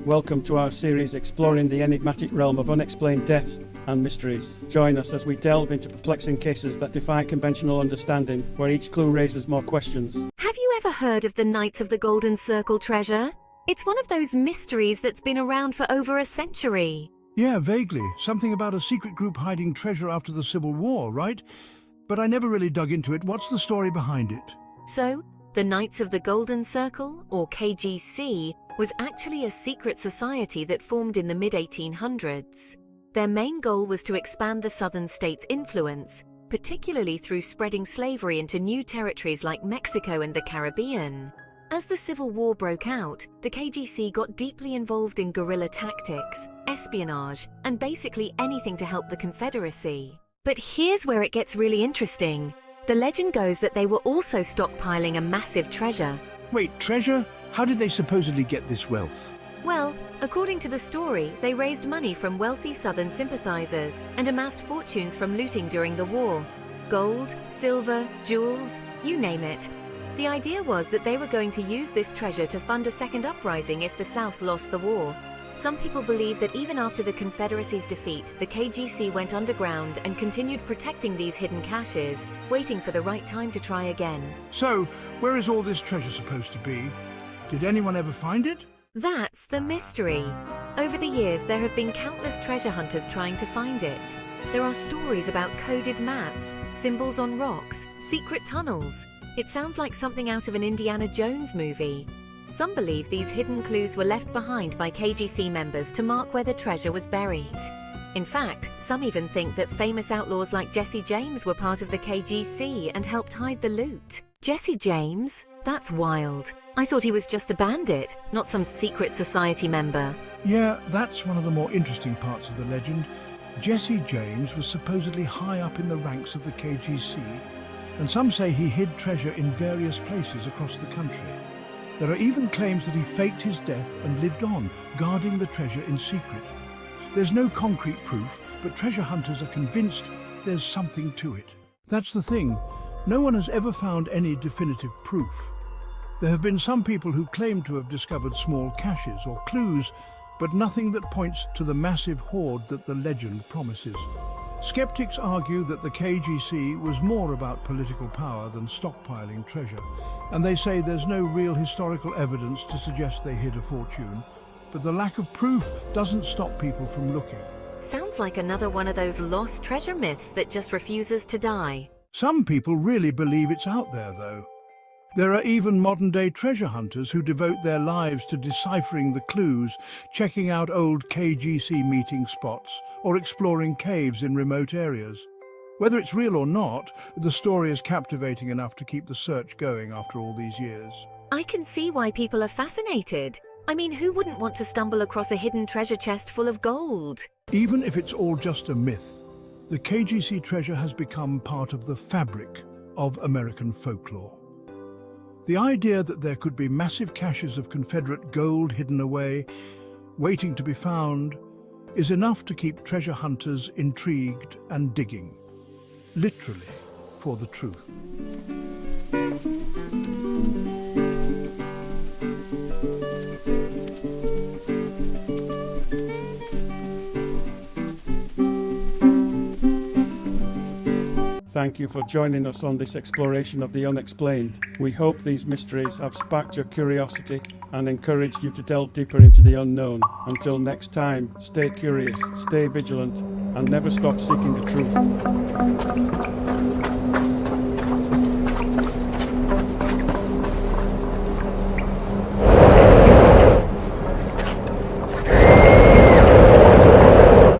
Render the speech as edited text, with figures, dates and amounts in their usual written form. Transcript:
Welcome to our series exploring the enigmatic realm of unexplained deaths and mysteries. Join us as we delve into perplexing cases that defy conventional understanding, where each clue raises more questions. Have you ever heard of the Knights of the Golden Circle treasure? It's one of those mysteries that's been around for over a century. Yeah, vaguely. Something about a secret group hiding treasure after the Civil War, right? But I never really dug into it. What's the story behind it? So, the Knights of the Golden Circle, or KGC, was actually a secret society that formed in the mid-1800s. Their main goal was to expand the southern states' influence, particularly through spreading slavery into new territories like Mexico and the Caribbean. As the Civil War broke out, the KGC got deeply involved in guerrilla tactics, espionage, and basically anything to help the Confederacy. But here's where it gets really interesting. The legend goes that they were also stockpiling a massive treasure. Wait, treasure? How did they supposedly get this wealth? Well, according to the story, they raised money from wealthy Southern sympathizers and amassed fortunes from looting during the war. Gold, silver, jewels, you name it. The idea was that they were going to use this treasure to fund a second uprising if the South lost the war. Some people believe that even after the Confederacy's defeat, the KGC went underground and continued protecting these hidden caches, waiting for the right time to try again. So, where is all this treasure supposed to be? Did anyone ever find it? That's the mystery. Over the years, there have been countless treasure hunters trying to find it. There are stories about coded maps, symbols on rocks, secret tunnels. It sounds like something out of an Indiana Jones movie. Some believe these hidden clues were left behind by KGC members to mark where the treasure was buried. In fact, some even think that famous outlaws like Jesse James were part of the KGC and helped hide the loot. Jesse James? That's wild. I thought he was just a bandit, not some secret society member. Yeah, that's one of the more interesting parts of the legend. Jesse James was supposedly high up in the ranks of the KGC, and some say he hid treasure in various places across the country. There are even claims that he faked his death and lived on, guarding the treasure in secret. There's no concrete proof, but treasure hunters are convinced there's something to it. That's the thing. No one has ever found any definitive proof. There have been some people who claim to have discovered small caches or clues, but nothing that points to the massive hoard that the legend promises. Skeptics argue that the KGC was more about political power than stockpiling treasure, and they say there's no real historical evidence to suggest they hid a fortune, but the lack of proof doesn't stop people from looking. Sounds like another one of those lost treasure myths that just refuses to die. Some people really believe it's out there, though. There are even modern-day treasure hunters who devote their lives to deciphering the clues, checking out old KGC meeting spots, or exploring caves in remote areas. Whether it's real or not, the story is captivating enough to keep the search going after all these years. I can see why people are fascinated. I mean, who wouldn't want to stumble across a hidden treasure chest full of gold? Even if it's all just a myth, the KGC treasure has become part of the fabric of American folklore. The idea that there could be massive caches of Confederate gold hidden away, waiting to be found, is enough to keep treasure hunters intrigued and digging, literally, for the truth. Thank you for joining us on this exploration of the unexplained. We hope these mysteries have sparked your curiosity and encouraged you to delve deeper into the unknown. Until next time, stay curious, stay vigilant, and never stop seeking the truth.